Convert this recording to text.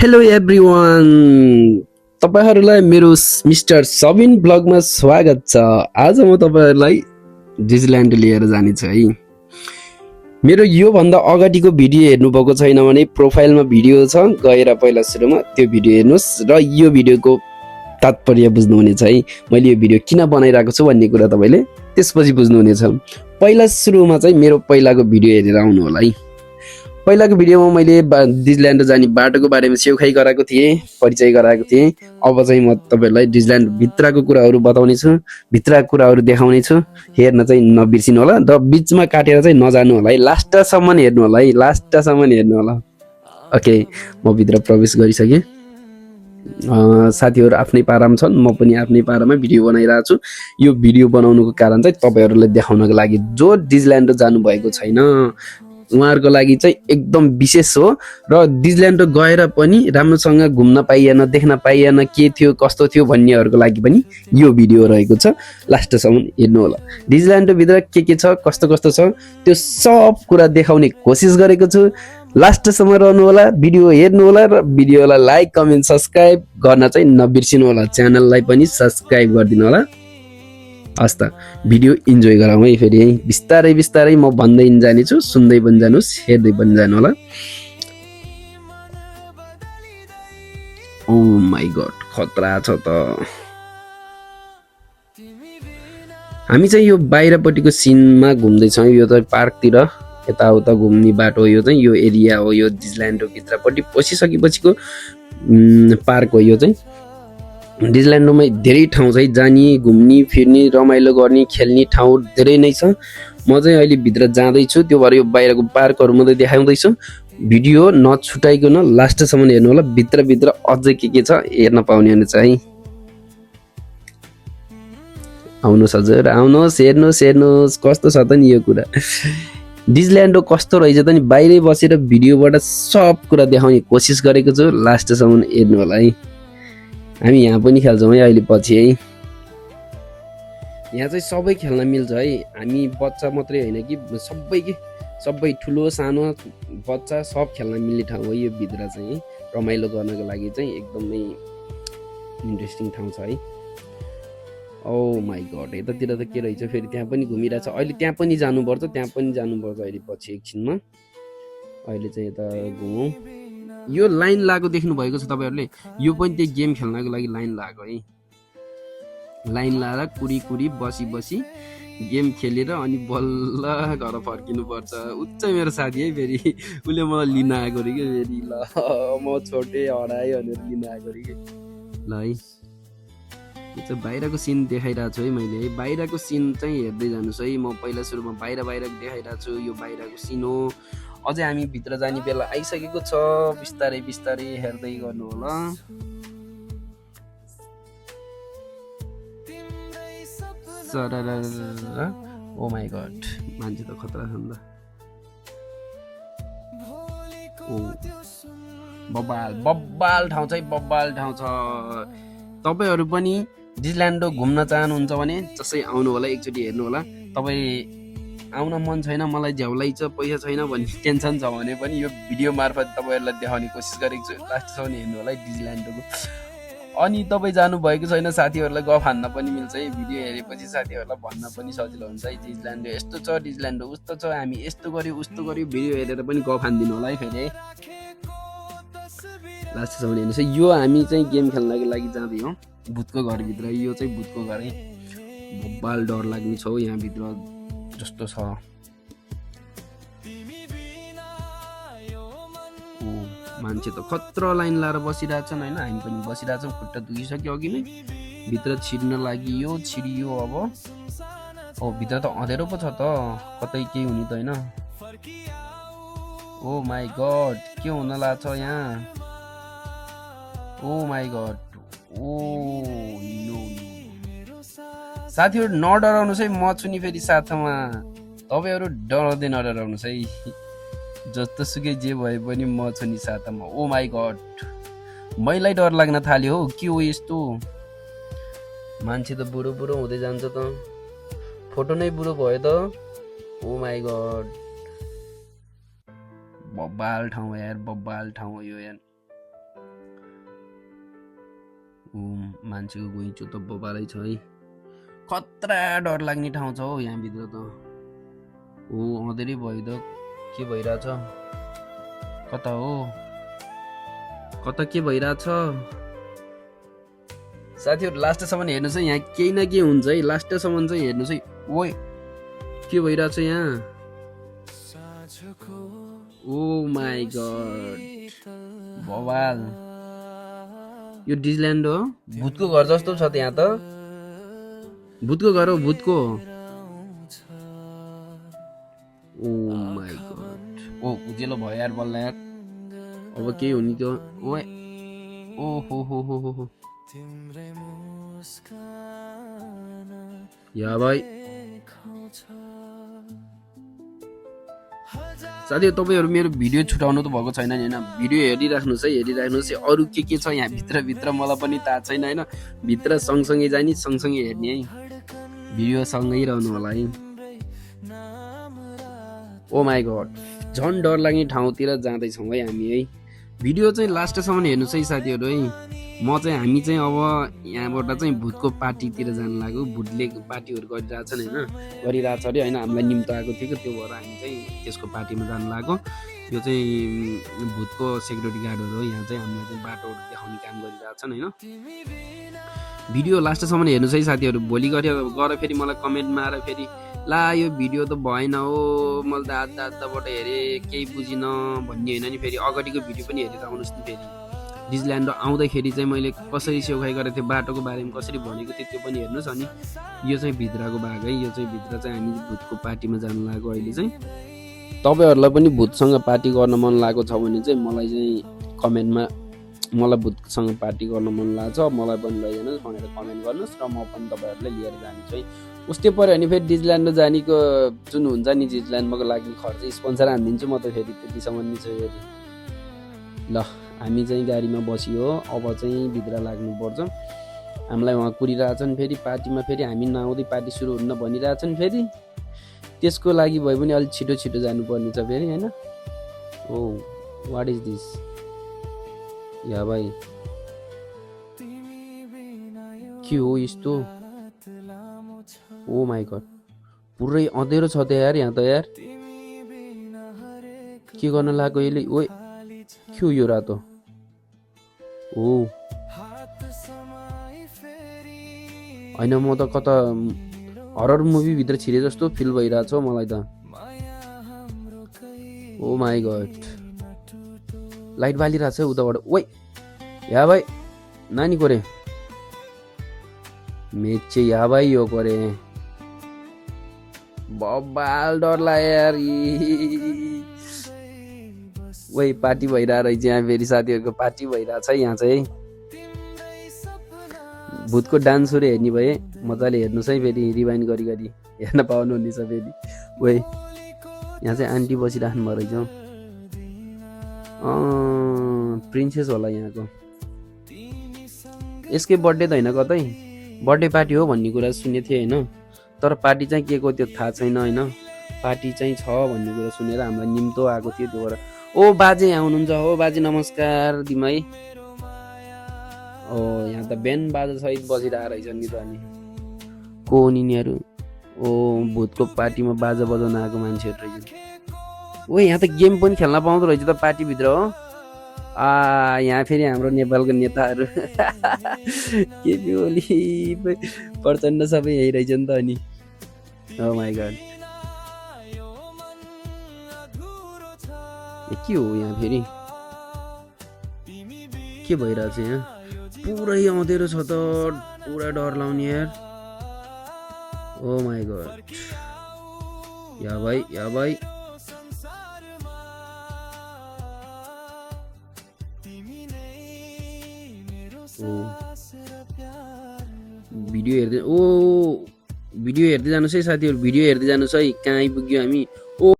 Hello everyone, तपाईहरुलाई मेरो mister Sabin ब्लगमा स्वागत छ। आज म तपाईहरुलाई डिज्नील्यान्ड लिएर जाने छु है। मेरो यो भन्दा अगाडिको भिडियो हेर्नु भएको छैन भने प्रोफाइलमा भिडियो छ, गएर पहिला सुरुमा त्यो भिडियो हेर्नुस् र यो भिडियोको तात्पर्य बुझ्नुहुनेछ है। मैले यो भिडियो किन बनाइरहेको छु भन्ने कुरा तपाईले त्यसपछि बुझ्नुहुनेछ। पहिला सुरुमा चाहिँ मेरो पहिलाको भिडियो हेरेर आउनु होला है। पहिलाको भिडियोमा मैले डिज्नील्यान्ड जाने बाटोको बारेमा सेउखाइ गराएको थिएँ, परिचय गराएको थिएँ। अब चाहिँ म तपाईहरुलाई डिज्नील्यान्ड भित्रको कुराहरू बताउने छु, भित्रको कुराहरू देखाउने छु। हेर्न चाहिँ नबिर्सिनु होला र बीचमा काटेर चाहिँ नजानु होला है। लास्टसम्म हेर्नु होला है, लास्टसम्म हेर्नु होला। ओके, म भित्र प्रवेश गरिसकेँ। साथीहरु आफ्नै पारामा छन्, म पनि आफ्नै पारामा भिडियो बनाइरहेको छु। यो भिडियो बनाउनुको कारण चाहिँ तपाईहरुलाई देखाउनको लागि जो डिज्नील्यान्ड जानु भएको छैन उहाँहरुको लागि चाहिँ एकदम विशेष हो। र डिज्नील्यान्ड गएर पनि राम्रोसँग घुम्न पाइएन, देख्न पाइएन के थियो कस्तो थियो भन्नेहरुको लागि पनि यो भिडियो रहेको छ। लास्टसम्म हेर्नु होला। डिज्नील्यान्ड भित्र के छ, कस्तो कस्तो छ, त्यो सब कुरा देखाउने कोसिस गरेको छु। लास्टसम्म रहनु होला, भिडियो हेर्नु होला र भिडियोलाई लाइक, कमेन्ट, सब्स्क्राइब गर्न चाहिँ नबिर्सिनु होला। च्यानललाई पनि सब्स्क्राइब गरिदिनु होला। हस् त, भिडियो इन्जोय गरौँ है। फेरि है बिस्तारै बिस्तारै म भन्दै जानेछु, सुन्दै पनि जानुस्, हेर्दै पनि जानु होला। ओ माई गॉड, खतरा छ त। हामी चाहिँ यो बाहिरपट्टिको सिनमा घुम्दै छौँ। यो चाहिँ पार्कतिर यताउता घुम्ने बाटो यो चाहिँ यो एरिया हो। यो डिज्नील्यान्डको भित्रपट्टि पसिसकेपछिको पार्क हो यो चाहिँ। डिज्नील्यान्डमै धेरै ठाउँ छ जाने, घुम्ने, फिर्ने, रमाइलो गर्ने, खेल्ने ठाउँ धेरै नै छ। म चाहिँ अहिले भित्र जाँदैछु, त्यो भएर यो बाहिरको पार्कहरू मात्रै देखाउँदैछु। भिडियो नछुटाइकन लास्टसम्म हेर्नु होला। भित्र अझै के छ हेर्न पाउने हुनेछ है। आउनुहोस् हजुर, आउनुहोस्, हेर्नुहोस् कस्तो छ त नि यो कुरा। डिज्नील्यान्ड कस्तो रहेछ त नि, बाहिरै बसेर भिडियोबाट सब कुरा देखाउने कोसिस गरेको छु। लास्टसम्म हेर्नु होला है। हामी यहाँ पनि खेल्छौँ है अहिले पछि है। यहाँ चाहिँ सबै खेल्न मिल्छ है। हामी बच्चा मात्रै होइन कि सबै ठुलो सानो बच्चा सब खेल्न मिल्ने ठाउँ हो यो भित्र चाहिँ है। रमाइलो गर्नको लागि चाहिँ एकदमै इन्ट्रेस्टिङ ठाउँ छ है। ओ माई गॉड, यतातिर त के रहेछ फेरि, त्यहाँ पनि घुमिरहेछ। अहिले त्यहाँ पनि जानुपर्छ, अहिले पछि एकछिनमा। अहिले चाहिँ यता घुमौँ। यो लाइन लागेको देख्नु भएको छ तपाईहरुले। यो पनि त्यही गेम खेल्नको लागि लाइन लाग्यो है। लाइन लाएर कुरी बसी गेम खेलेर अनि बल्ल घर फर्किनु पर्छ। उच्च मेरो साथी है, फेरि उसले मलाई लिन आएको रे के फेरि। ल म छोटे हराए भनेर लिन आएको रे के। ल है, यो चाहिँ बाहिरको सिन देखाइरहेको छु है मैले है। बाहिरको सिन चाहिँ हेर्दै जानुहोस् है। म पहिला सुरुमा बाहिर देखाइरहेको छु। यो बाहिरको सिन हो। अझै हामी भित्र जाने बेला आइसकेको छ। बिस्तारै हेर्दै गर्नु होला। ओ माई गॉड, मान्छे त खतरा छ नि त। ओ बब्बाल ठाउँ चाहिँ बब्बाल ठाउँ छ। तपाईहरु पनि डिज्नील्यान्ड घुम्न चाहनुहुन्छ भने जसै आउनु होला, एकचोटि हेर्नु होला। तपाई आउन मन छैन, मलाई झ्याउलाई छ, पैसा छैन भन्ने टेन्सन छ भने पनि यो भिडियो मार्फत तपाईहरुलाई देखाउने कोसिस गरेको छु। लास्टसम्म हेर्नु होला है डिज्नील्यान्डको। अनि तपाई जानु भएको छैन, साथीहरुलाई गफ हान्न पनि मिल्छ है। भिडियो हेरेपछि साथीहरुलाई भन्न पनि सजिलो हुन्छ है। डिज्नील्यान्ड यस्तो छ, डिज्नील्यान्ड उस्तो छ, हामी यस्तो गर्यो उस्तो गर्यो, भिडियो हेरेर पनि गफ हान्दिनु होला है फेरि है। लास्टसम्म हेर्नुस् है। यो हामी चाहिँ गेम खेल्नको लागि जाँदै हौ भूतको घरभित्र। यो चाहिँ भूतको घर है। बब्बाल डर लाग्ने छ यहाँ भित्र जस्तो छ। मान्छे त खतरा लाइन लाएर बसिरहेछन् होइन। हामी पनि बसिरहेछौँ, खुट्टा दुखिसक्यो अघि नै। भित्र छिर्न लागि यो छिरियो अब। ओ भित्र त अँधेरो पो छ त, कतै केही हुने त होइन। ओ माई गॉड, के हुन लाग्छ यहाँ। ओ माई गॉड, ओ नो। साथीहरु नडराउनुस् है, म छु नि फेरि साथमा। तपाईहरु डराउँदै नडराउनुस् है। जस्तो सुकै जे भए पनि म छु नि साथमा। ओ माई गॉड, मैलाई डर लाग्न थाल्यो हो। के हो यस्तो? मान्छे त बुढो हुँदै जान्छ त। फोटो नै बुढो भयो त। ओ माई गॉड, बब्बाल ठाउँ यार, बब्बाल ठाउँ हो यो यार। मान्छेको घुइँचो त बोबालै छ है खतरा डर लाग्ने ठाउँ छ हौ यहाँभित्र त हो अँधेरै भयो त के भइरहेछ कता हो कता के भइरहेछ साथीहरु लास्टसम्म हेर्नुस् है यहाँ केही न केही हुन्छ है लास्टसम्म चाहिँ हेर्नुस् है ओए के भइरहेछ यहाँ ओ माई गॉड बवाल यो डिजल्यान्ड हो भूतको घर जस्तो छ त्यहाँ त भूतको घर हो भूतको ओ माई गॉड ओ उज्यालो भयो यार बल्ल यार अब के हुने त्यो ओए ओ हो या भाइ साथी तपाईहरु मेरो भिडियो छुटाउनु त भएको छैन हैन भिडियो हेरिराख्नुस् है अरु के छ यहाँ भित्र मलाई पनि थाहा छैन हैन भित्र सँगसँगै जानी सँगसँगै हेर्ने है भिडियो सँगै रहनु होला है ओ माई गॉड झन् डर लाग्ने ठाउँतिर जाँदै छौं है हामी है भिडियो चाहिँ लास्टसम्म हेर्नुस् है साथीहरु है हामी चाहिँ अब यहाँबाट चाहिँ भूतको पार्टीतिर जान लाग्यो भूतले पार्टीहरु गरिरहेछन् हैन गरिरहेछ अरे हैन हामीलाई निम्तो आएको थियो त्यो भएर हामी चाहिँ त्यसको पार्टीमा जान लाग्यो यो चाहिँ भूतको सेक्युरिटी गार्डहरु हो यहाँ चाहिँ हामीलाई चाहिँ बाटोहरु देखाउने काम गरिरहेछन् हैन भिडियो लास्टसम्म हेर्नुस् है साथीहरु भोलि गरे फेरि मलाई कमेन्टमा आएर फेरि ला यो भिडियो त भएन हो मैले त आधाबाट हेरे केही बुझिन भन्ने हैन नि फेरि अगाडिको भिडियो पनि हेरेर आउनुस् नि फेरि डिजल्यान्ड आउँदाखेरि चाहिँ मैले कसरी सेवाई गरेको थिएँ बाटोको बारेमा कसरी भनेको थिएँ त्यो पनि हेर्नुस् अनि यो चाहिँ भित्रको भाग है यो चाहिँ भित्र चाहिँ हामी भूतको पार्टीमा जान लाग्यो अहिले चाहिँ तपाईहरुलाई पनि भूतसँग पार्टी गर्न मन लागेको छ भने चाहिँ मलाई चाहिँ कमेन्टमा मलाई भूतसँग पार्टी गर्न मन लाग्छ मलाई पनि लैजानुस् भनेर कमेन्ट गर्नुस् र म पनि तपाईहरुलाई लिएर जान्छु है उस्तै पर्यो भने फेरि डिजल्यान्ड जानेको जुन हुन्छ नि डिजल्यान्डको लागि खर्च स्पोन्सर हान्दिन्छु म त फेरि त्यतिसम्म नि छ फेरि ल हामी चाहिँ गाडीमा बसियो अब चाहिँ भित्र लाग्नुपर्छ हामीलाई उहाँ कुरिरहेछन् फेरि पार्टीमा फेरि हामी नआउँदै पार्टी सुरु हुन्न भनिरहेछन् फेरि त्यसको लागि भए पनि अलि छिटो छिटो जानुपर्ने छ फेरि हैन ओ व्हाट इज दिस या भाइ के हो यस्तो ओ माई गॉड पुरै अँधेरो छ त यार यहाँ त यार के गर्न लाग्यो यसले ओए के हो यो रातो ओ हैन म त कता हरर मुभी भित्र छिरे जस्तो फिल भइरहेछ मलाई त ओ माई गॉड लाइट बालिरहेछ उताबाट ओइ या भाइ नानी कोरे मेचे या भाइ यो कोरे बबाल डर लाग्यो यार ओइ पार्टी भइरहेको रहेछ यहाँ फेरि साथीहरुको पार्टी भइरहेछ यहाँ चाहिँ भूतको डान्सहरु हेर्ने भए मजाले हेर्नुस् है फेरि रिवाइन्ड गरी हेर्न पाउनुहुनेछ फेरि ओइ यहाँ चाहिँ आन्टी बसिराख्नु भयो रहेछ प्रिन्सेस होला यहाँको यसकै बर्थडे त हैन कतै बर्थडे पार्टी हो भन्ने कुरा सुनेको थिएँ हैन तर पार्टी चाहिँ के को त्यो थाहा छैन हैन पार्टी चाहिँ छ भन्ने कुरा सुनेर हामीलाई निम्तो आएको थियो त्यो भएर ओ बाजे आउनुहुन्छ हो बाजे नमस्कार दिमाई ओ यहाँ त बेन बाजा सहित बसिरहेको रहेछ नि त अनि को निनीहरू ओ भूतको पार्टीमा बाजा बजाउन आएको मान्छेहरू रहेछ ओ यहाँ त गेम पनि खेल्न पाउँदो रहेछ त पार्टी भित्र हो यहाँ फेरि हाम्रो नेपालको नेताहरू केपी ओली प्रचण्ड सबै यही रहेछ नि त अनि ओ माई गॉड के हो यहाँ फेरि के भइरहेछ यहाँ पुरै अँधेरो छ त पुरा डर लाउने यार ओ माई गॉड या भाइ भिडियो हेर्दै जानुहोस् है साथीहरु भिडियो हेर्दै जानुहोस् है कहाँ आइपुग्यो हामी ओ